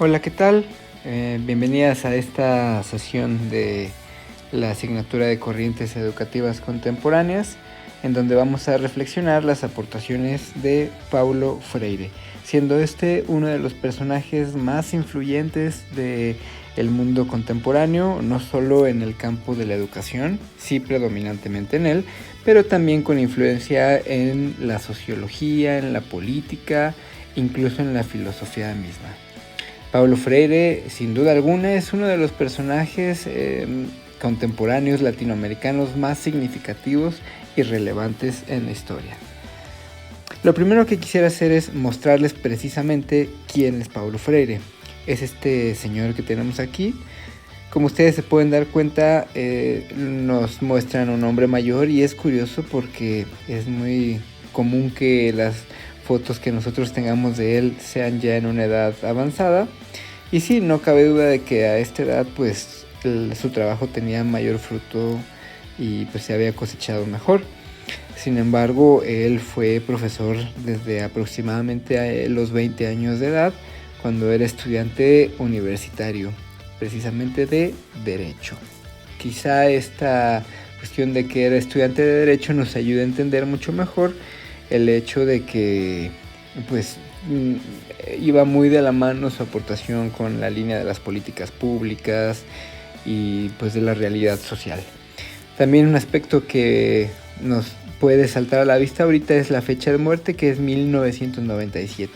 Hola, ¿qué tal? Bienvenidas a esta sesión de la asignatura de Corrientes Educativas Contemporáneas, en donde vamos a reflexionar las aportaciones de Paulo Freire, siendo este uno de los personajes más influyentes del mundo contemporáneo, no solo en el campo de la educación, sí predominantemente en él, pero también con influencia en la sociología, en la política, incluso en la filosofía misma. Paulo Freire, sin duda alguna, es uno de los personajes contemporáneos latinoamericanos más significativos y relevantes en la historia. Lo primero que quisiera hacer es mostrarles precisamente quién es Paulo Freire. Es este señor que tenemos aquí. Como ustedes se pueden dar cuenta, nos muestran un hombre mayor, y es curioso porque es muy común que las fotos que nosotros tengamos de él sean ya en una edad avanzada. Y sí, no cabe duda de que a esta edad pues su trabajo tenía mayor fruto y pues se había cosechado mejor. Sin embargo, él fue profesor desde aproximadamente los 20 años de edad, cuando era estudiante universitario, precisamente de Derecho. Quizá esta cuestión de que era estudiante de Derecho nos ayude a entender mucho mejor el hecho de que pues iba muy de la mano su aportación con la línea de las políticas públicas y pues de la realidad social. También un aspecto que nos puede saltar a la vista ahorita es la fecha de muerte, que es 1997.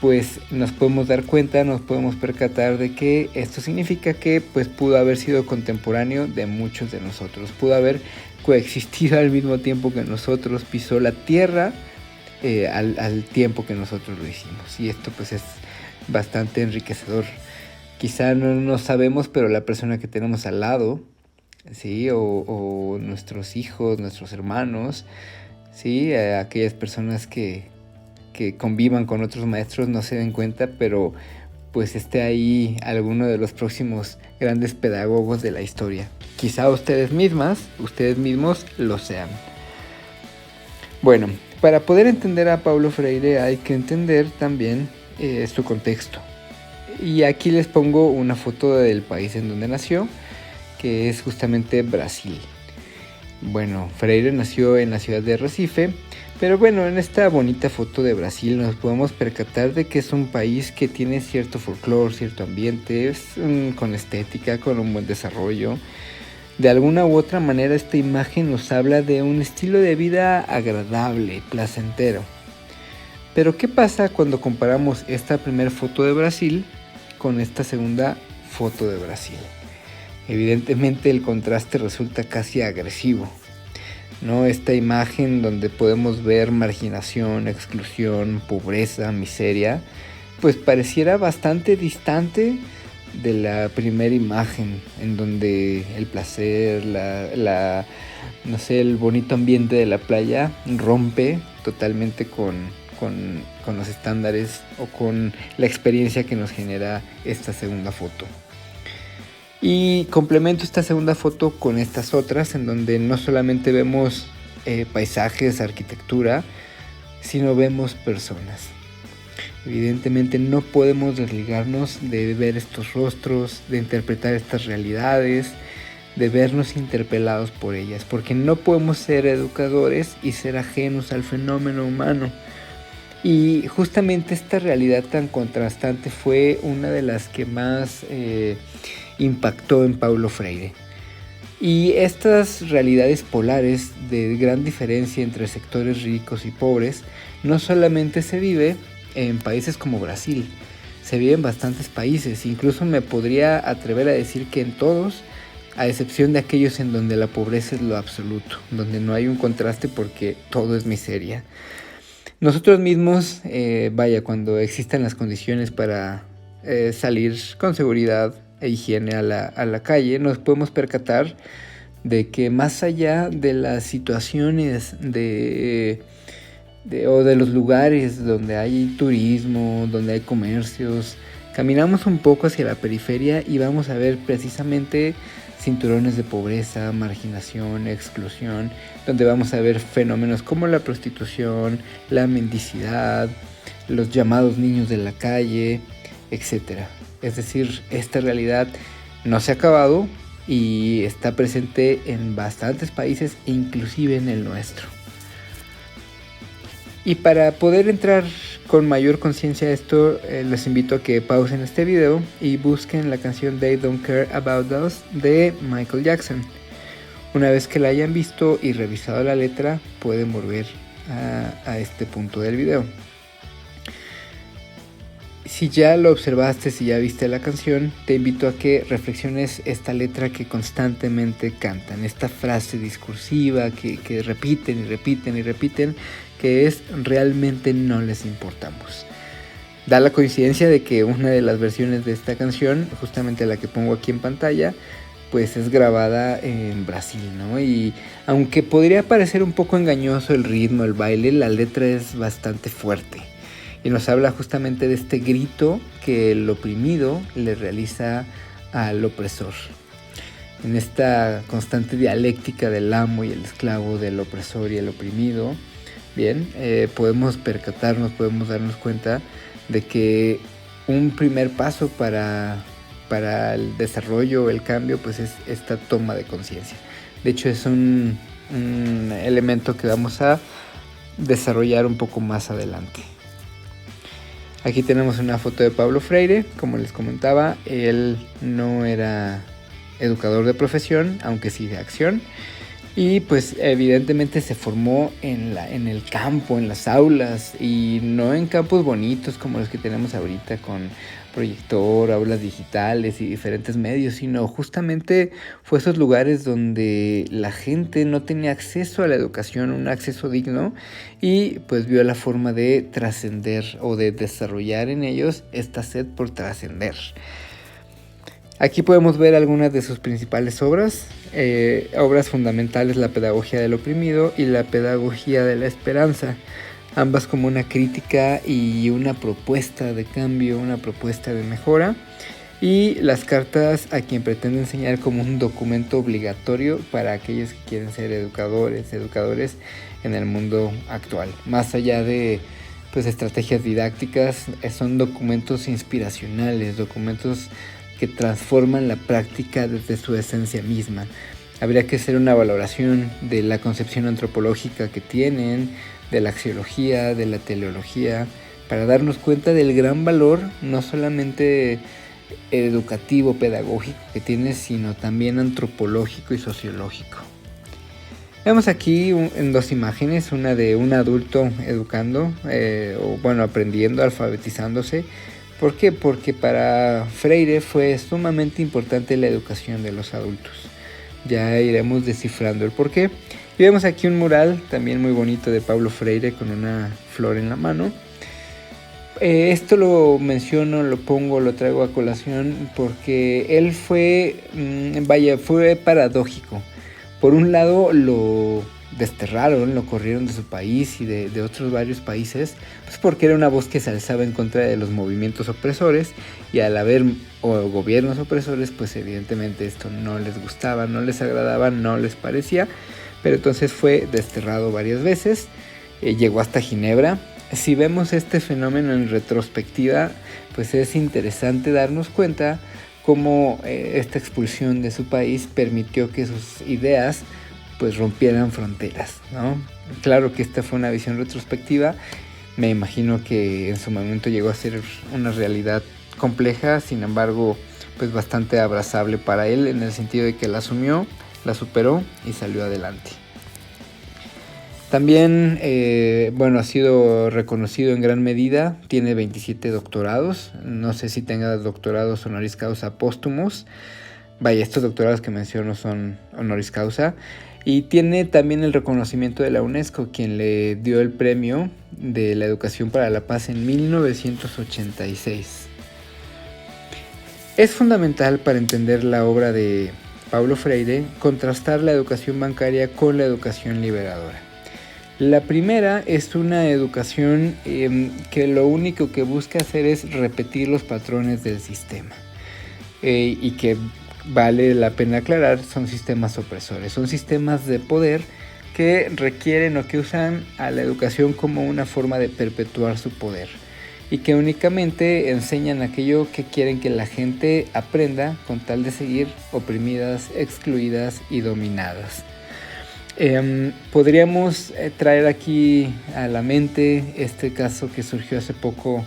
Pues nos podemos dar cuenta, nos podemos percatar de que esto significa que pues pudo haber sido contemporáneo de muchos de nosotros, pudo haber coexistido al mismo tiempo que nosotros, pisó la tierra al tiempo que nosotros lo hicimos, y esto pues es bastante enriquecedor. Quizá no lo sabemos, pero la persona que tenemos al lado, ¿sí? o nuestros hijos, nuestros hermanos, ¿sí? Aquellas personas que convivan con otros maestros no se den cuenta, pero pues esté ahí alguno de los próximos grandes pedagogos de la historia. Quizá ustedes mismos lo sean. Bueno, para poder entender a Paulo Freire hay que entender también su contexto. Y aquí les pongo una foto del país en donde nació, que es justamente Brasil. Bueno, Freire nació en la ciudad de Recife, pero bueno, en esta bonita foto de Brasil nos podemos percatar de que es un país que tiene cierto folclore, cierto ambiente, con estética, con un buen desarrollo. De alguna u otra manera esta imagen nos habla de un estilo de vida agradable, placentero. Pero ¿qué pasa cuando comparamos esta primera foto de Brasil con esta segunda foto de Brasil? Evidentemente el contraste resulta casi agresivo, ¿no? Esta imagen donde podemos ver marginación, exclusión, pobreza, miseria, pues pareciera bastante distante de la primera imagen, en donde el placer, no sé, el bonito ambiente de la playa rompe totalmente con los estándares o con la experiencia que nos genera esta segunda foto. Y complemento esta segunda foto con estas otras, en donde no solamente vemos paisajes, arquitectura, sino vemos personas. Evidentemente no podemos desligarnos de ver estos rostros, de interpretar estas realidades, de vernos interpelados por ellas, porque no podemos ser educadores y ser ajenos al fenómeno humano. Y justamente esta realidad tan contrastante fue una de las que más impactó en Paulo Freire. Y estas realidades polares de gran diferencia entre sectores ricos y pobres no solamente se vive en países como Brasil, se vive en bastantes países, incluso me podría atrever a decir que en todos, a excepción de aquellos en donde la pobreza es lo absoluto, donde no hay un contraste porque todo es miseria. Nosotros mismos, cuando existan las condiciones para salir con seguridad e higiene a la calle, nos podemos percatar de que más allá de las situaciones o de los lugares donde hay turismo, donde hay comercios, caminamos un poco hacia la periferia y vamos a ver precisamente cinturones de pobreza, marginación, exclusión, donde vamos a ver fenómenos como la prostitución, la mendicidad, los llamados niños de la calle, etc. Es decir, esta realidad no se ha acabado y está presente en bastantes países, inclusive en el nuestro. Y para poder entrar con mayor conciencia a esto, les invito a que pausen este video y busquen la canción They Don't Care About Us de Michael Jackson. Una vez que la hayan visto y revisado la letra, pueden volver a este punto del video. Si ya lo observaste, si ya viste la canción, te invito a que reflexiones esta letra que constantemente cantan, esta frase discursiva que repiten y repiten y repiten, que es realmente no les importamos. Da la coincidencia de que una de las versiones de esta canción, justamente la que pongo aquí en pantalla, pues es grabada en Brasil, ¿no? Y aunque podría parecer un poco engañoso el ritmo, el baile, la letra es bastante fuerte. Y nos habla justamente de este grito que el oprimido le realiza al opresor. En esta constante dialéctica del amo y el esclavo, del opresor y el oprimido, bien, podemos percatarnos, podemos darnos cuenta de que un primer paso para el desarrollo, el cambio, pues es esta toma de conciencia. De hecho, es un elemento que vamos a desarrollar un poco más adelante. Aquí tenemos una foto de Paulo Freire. Como les comentaba, él no era educador de profesión, aunque sí de acción. Y pues evidentemente se formó en el campo, en las aulas, y no en campos bonitos como los que tenemos ahorita con proyector, aulas digitales y diferentes medios, sino justamente fue esos lugares donde la gente no tenía acceso a la educación, un acceso digno, y pues vio la forma de trascender o de desarrollar en ellos esta sed por trascender. Aquí podemos ver algunas de sus principales obras, obras fundamentales, La pedagogía del oprimido y La pedagogía de la esperanza, ambas como una crítica y una propuesta de cambio, una propuesta de mejora, y Las cartas a quien pretende enseñar como un documento obligatorio para aquellos que quieren ser educadores en el mundo actual. Más allá de pues estrategias didácticas, son documentos inspiracionales, documentos que transforman la práctica desde su esencia misma. Habría que hacer una valoración de la concepción antropológica que tienen, de la axiología, de la teleología, para darnos cuenta del gran valor, no solamente educativo, pedagógico que tiene, sino también antropológico y sociológico. Vemos aquí en dos imágenes, una de un adulto educando, aprendiendo, alfabetizándose. ¿Por qué? Porque para Freire fue sumamente importante la educación de los adultos. Ya iremos descifrando el porqué. Y vemos aquí un mural también muy bonito de Paulo Freire con una flor en la mano. Esto lo menciono, lo traigo a colación porque él fue paradójico. Por un lado lo desterraron, lo corrieron de su país y de otros varios países, pues porque era una voz que se alzaba en contra de los movimientos opresores, y al haber gobiernos opresores, pues evidentemente esto no les gustaba, no les agradaba, no les parecía, pero entonces fue desterrado varias veces, llegó hasta Ginebra. Si vemos este fenómeno en retrospectiva, pues es interesante darnos cuenta cómo esta expulsión de su país permitió que sus ideas pues rompieran fronteras, ¿no? Claro que esta fue una visión retrospectiva. Me imagino que en su momento llegó a ser una realidad compleja, sin embargo, pues bastante abrazable para él, en el sentido de que la asumió, la superó y salió adelante. También, ha sido reconocido en gran medida, tiene 27 doctorados, no sé si tenga doctorados honoris causa póstumos. Vaya, estos doctorados que menciono son honoris causa. Y tiene también el reconocimiento de la UNESCO, quien le dio el premio de la educación para la paz en 1986. Es fundamental para entender la obra de Paulo Freire contrastar la educación bancaria con la educación liberadora. La primera es una educación que lo único que busca hacer es repetir los patrones del sistema, y que vale la pena aclarar, son sistemas opresores, son sistemas de poder que requieren o que usan a la educación como una forma de perpetuar su poder. y que únicamente enseñan aquello que quieren que la gente aprenda con tal de seguir oprimidas, excluidas y dominadas. Podríamos traer aquí a la mente este caso que surgió hace poco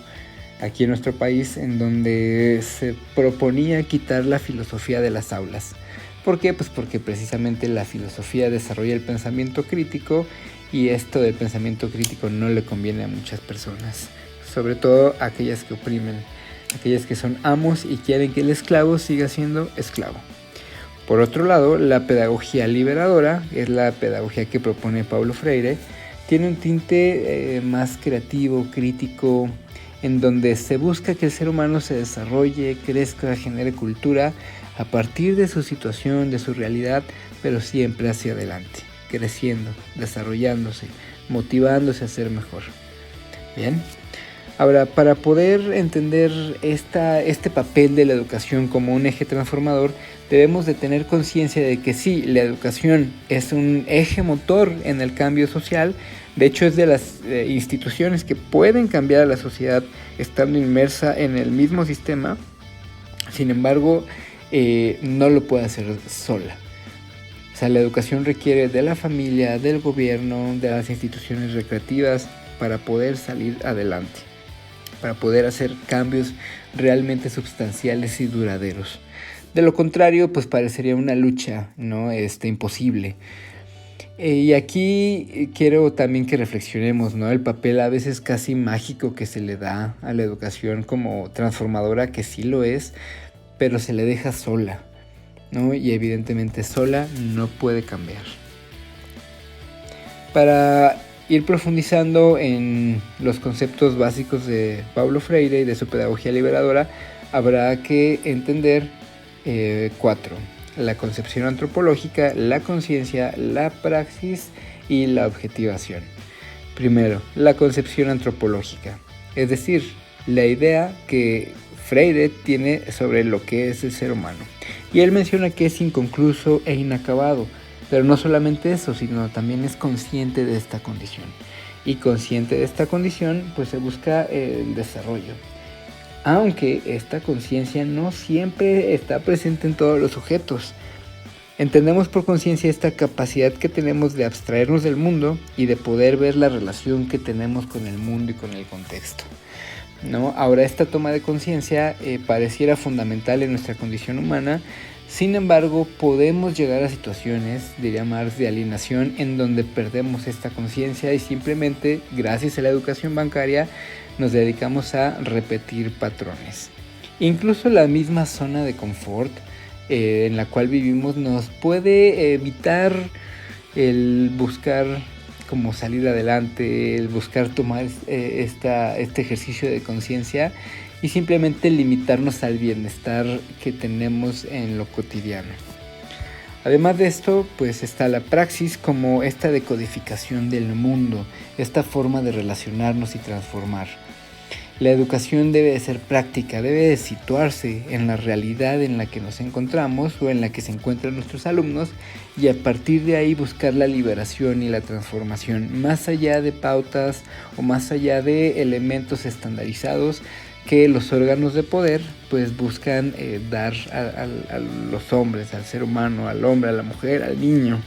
aquí en nuestro país, en donde se proponía quitar la filosofía de las aulas. ¿Por qué? Pues porque precisamente la filosofía desarrolla el pensamiento crítico, y esto del pensamiento crítico no le conviene a muchas personas, sobre todo a aquellas que oprimen, aquellas que son amos y quieren que el esclavo siga siendo esclavo. Por otro lado, la pedagogía liberadora, es la pedagogía que propone Paulo Freire, tiene un tinte más creativo, crítico, en donde se busca que el ser humano se desarrolle, crezca, genere cultura a partir de su situación, de su realidad, pero siempre hacia adelante, creciendo, desarrollándose, motivándose a ser mejor. Bien. Ahora, para poder entender este papel de la educación como un eje transformador, debemos de tener conciencia de que sí, la educación es un eje motor en el cambio social. De hecho, es de las instituciones que pueden cambiar a la sociedad estando inmersa en el mismo sistema. Sin embargo, no lo puede hacer sola. O sea, la educación requiere de la familia, del gobierno, de las instituciones recreativas para poder salir adelante, para poder hacer cambios realmente sustanciales y duraderos. De lo contrario, pues parecería una lucha, ¿no? Imposible. Y aquí quiero también que reflexionemos, ¿no? El papel a veces casi mágico que se le da a la educación como transformadora, que sí lo es, pero se le deja sola, ¿no? Y evidentemente sola no puede cambiar. Para ir profundizando en los conceptos básicos de Paulo Freire y de su pedagogía liberadora, habrá que entender 4: la concepción antropológica, la conciencia, la praxis y la objetivación. Primero, la concepción antropológica, es decir, la idea que Freire tiene sobre lo que es el ser humano. Y él menciona que es inconcluso e inacabado, pero no solamente eso, sino también es consciente de esta condición. Y consciente de esta condición, pues se busca el desarrollo. Aunque esta conciencia no siempre está presente en todos los sujetos. Entendemos por conciencia esta capacidad que tenemos de abstraernos del mundo y de poder ver la relación que tenemos con el mundo y con el contexto, ¿no? Ahora, esta toma de conciencia pareciera fundamental en nuestra condición humana. Sin embargo, podemos llegar a situaciones, diría Marx, de alienación, en donde perdemos esta conciencia y simplemente, gracias a la educación bancaria, nos dedicamos a repetir patrones. Incluso la misma zona de confort en la cual vivimos nos puede evitar el buscar como salir adelante, el buscar tomar este ejercicio de conciencia y simplemente limitarnos al bienestar que tenemos en lo cotidiano. Además de esto, pues está la praxis como esta decodificación del mundo, esta forma de relacionarnos y transformar. La educación debe de ser práctica, debe de situarse en la realidad en la que nos encontramos o en la que se encuentran nuestros alumnos, y a partir de ahí buscar la liberación y la transformación, más allá de pautas o más allá de elementos estandarizados que los órganos de poder pues buscan dar a los hombres, al ser humano, al hombre, a la mujer, al niño,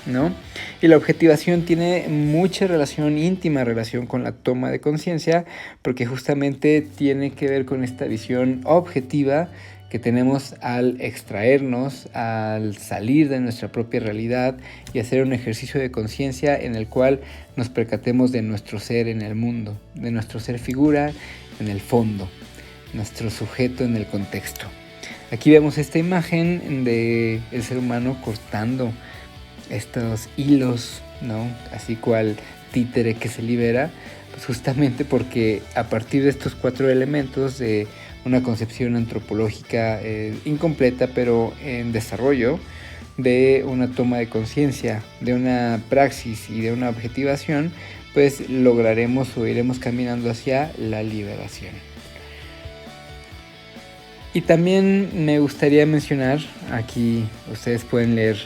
¿no? Y la objetivación tiene mucha relación, íntima relación con la toma de conciencia, porque justamente tiene que ver con esta visión objetiva que tenemos al extraernos, al salir de nuestra propia realidad y hacer un ejercicio de conciencia en el cual nos percatemos de nuestro ser en el mundo, de nuestro ser figura en el fondo, nuestro sujeto en el contexto. Aquí vemos esta imagen de el ser humano cortando estos hilos, ¿no? Así cual títere que se libera, pues justamente porque a partir de estos 4 elementos de una concepción antropológica incompleta pero en desarrollo, de una toma de conciencia, de una praxis y de una objetivación, pues lograremos o iremos caminando hacia la liberación. Y también me gustaría mencionar, aquí ustedes pueden leer,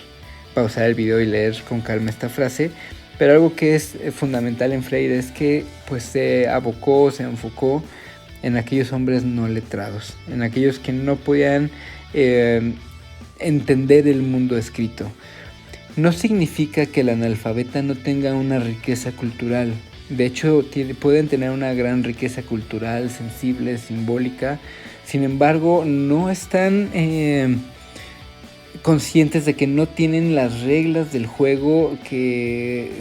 pausar el video y leer con calma esta frase, pero algo que es fundamental en Freire es que pues se abocó, se enfocó en aquellos hombres no letrados, en aquellos que no podían entender el mundo escrito. No significa que el analfabeta no tenga una riqueza cultural. De hecho, pueden tener una gran riqueza cultural, sensible, simbólica. Sin embargo, no están conscientes de que no tienen las reglas del juego que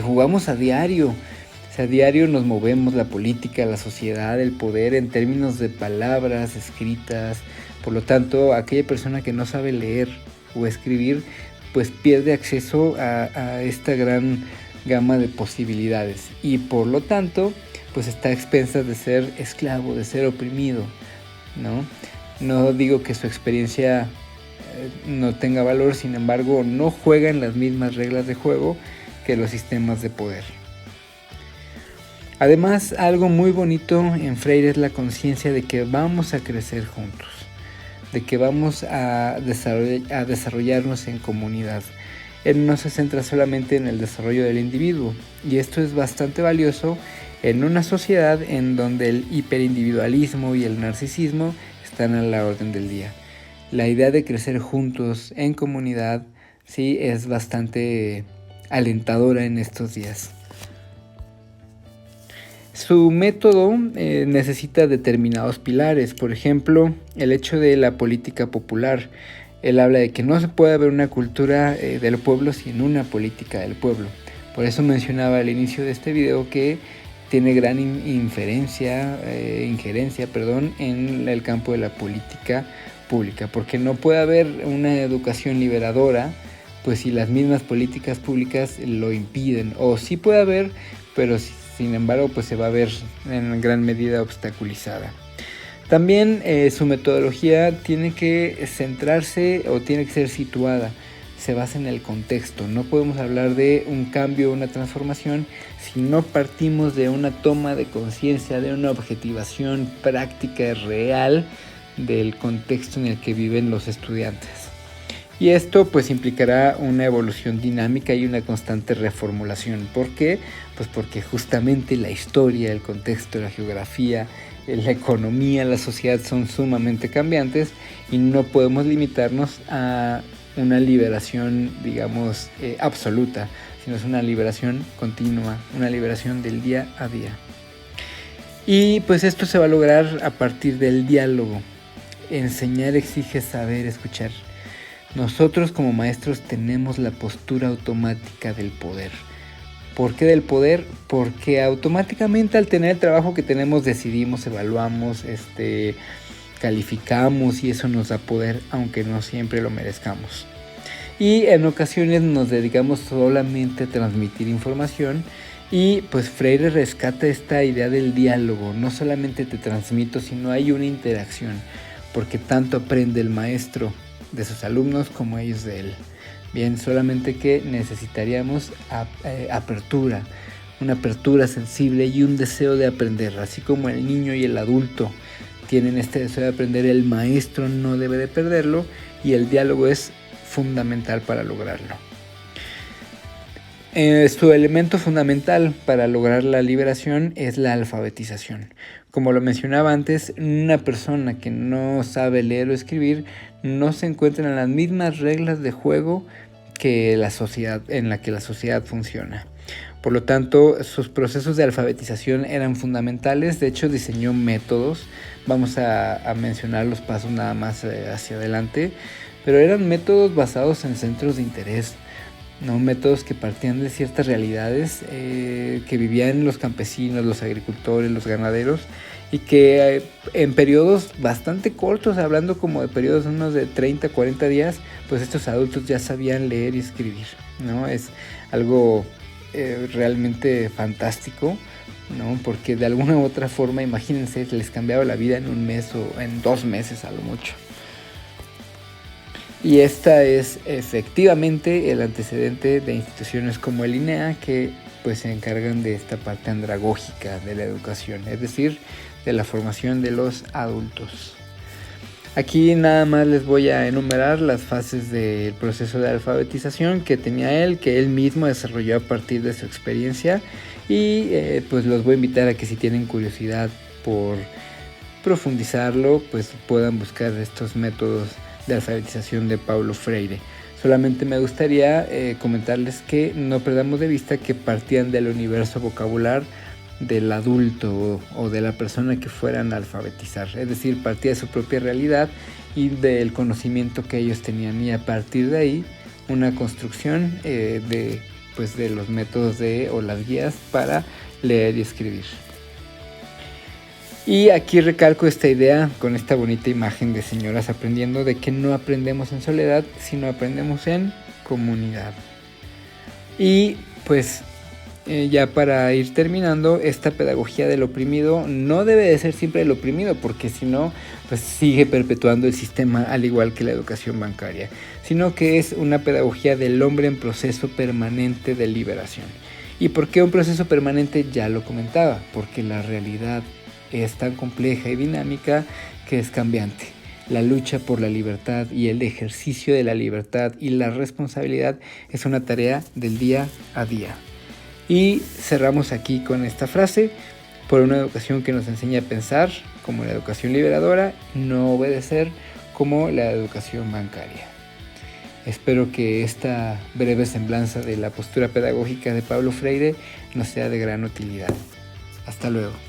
jugamos a diario. O sea, a diario nos movemos la política, la sociedad, el poder en términos de palabras escritas. Por lo tanto, aquella persona que no sabe leer o escribir, pues pierde acceso a esta gran gama de posibilidades y por lo tanto pues está a expensas de ser esclavo, de ser oprimido, ¿no? No digo que su experiencia no tenga valor, sin embargo no juega en las mismas reglas de juego que los sistemas de poder. Además, algo muy bonito en Freire es la conciencia de que vamos a crecer juntos, de que vamos a desarrollarnos en comunidad. Él no se centra solamente en el desarrollo del individuo, y esto es bastante valioso en una sociedad en donde el hiperindividualismo y el narcisismo están a la orden del día. La idea de crecer juntos en comunidad sí es bastante alentadora en estos días. Su método necesita determinados pilares, por ejemplo, el hecho de la política popular. Él habla de que no se puede haber una cultura del pueblo sin una política del pueblo. Por eso mencionaba al inicio de este video que tiene gran injerencia en el campo de la política pública, porque no puede haber una educación liberadora pues si las mismas políticas públicas lo impiden, o sí puede haber, pero sin embargo pues se va a ver en gran medida obstaculizada. También su metodología tiene que centrarse o tiene que ser situada, se basa en el contexto. No podemos hablar de un cambio, una transformación, si no partimos de una toma de conciencia, de una objetivación práctica real del contexto en el que viven los estudiantes. Y esto pues implicará una evolución dinámica y una constante reformulación. ¿Por qué? Pues porque justamente la historia, el contexto, la geografía, la economía, la sociedad son sumamente cambiantes y no podemos limitarnos a una liberación, digamos, absoluta, sino es una liberación continua, una liberación del día a día. Y pues esto se va a lograr a partir del diálogo. Enseñar exige saber escuchar. Nosotros como maestros tenemos la postura automática del poder. ¿Por qué del poder? Porque automáticamente al tener el trabajo que tenemos decidimos, evaluamos, calificamos y eso nos da poder, aunque no siempre lo merezcamos. Y en ocasiones nos dedicamos solamente a transmitir información y pues Freire rescata esta idea del diálogo. No solamente te transmito, sino hay una interacción, porque tanto aprende el maestro de sus alumnos como ellos de él. Bien, solamente que necesitaríamos apertura, una apertura sensible y un deseo de aprender. Así como el niño y el adulto tienen este deseo de aprender, el maestro no debe de perderlo y el diálogo es fundamental para lograrlo. Su elemento fundamental para lograr la liberación es la alfabetización. Como lo mencionaba antes, una persona que no sabe leer o escribir no se encuentra en las mismas reglas de juego que la sociedad en la que la sociedad funciona. Por lo tanto, sus procesos de alfabetización eran fundamentales. De hecho, diseñó métodos. Vamos a mencionar los pasos nada más hacia adelante. Pero eran métodos basados en centros de interés, ¿no? Métodos que partían de ciertas realidades que vivían los campesinos, los agricultores, los ganaderos, y que en periodos bastante cortos, hablando como de periodos unos de 30, 40 días, pues estos adultos ya sabían leer y escribir, ¿no? Es algo realmente fantástico, ¿no? Porque de alguna u otra forma, imagínense, les cambiaba la vida en un mes o en 2 meses a lo mucho. Y esta es efectivamente el antecedente de instituciones como el INEA, que pues se encargan de esta parte andragógica de la educación, es decir, de la formación de los adultos. Aquí nada más les voy a enumerar las fases del proceso de alfabetización que tenía él, que él mismo desarrolló a partir de su experiencia, y pues los voy a invitar a que si tienen curiosidad por profundizarlo, pues puedan buscar estos métodos de alfabetización de Paulo Freire. Solamente me gustaría comentarles que no perdamos de vista que partían del universo vocabular del adulto o de la persona que fueran a alfabetizar, es decir, partía de su propia realidad y del conocimiento que ellos tenían, y a partir de ahí una construcción de los métodos o las guías para leer y escribir. Y aquí recalco esta idea con esta bonita imagen de señoras aprendiendo, de que no aprendemos en soledad, sino aprendemos en comunidad. Y pues ya para ir terminando, esta pedagogía del oprimido no debe de ser siempre el oprimido, porque si no, pues sigue perpetuando el sistema, al igual que la educación bancaria, sino que es una pedagogía del hombre en proceso permanente de liberación. ¿Y por qué un proceso permanente? Ya lo comentaba, porque la realidad es tan compleja y dinámica que es cambiante. La lucha por la libertad y el ejercicio de la libertad y la responsabilidad es una tarea del día a día. Y cerramos aquí con esta frase: por una educación que nos enseña a pensar como la educación liberadora, no obedecer como la educación bancaria. Espero que esta breve semblanza de la postura pedagógica de Paulo Freire nos sea de gran utilidad. Hasta luego.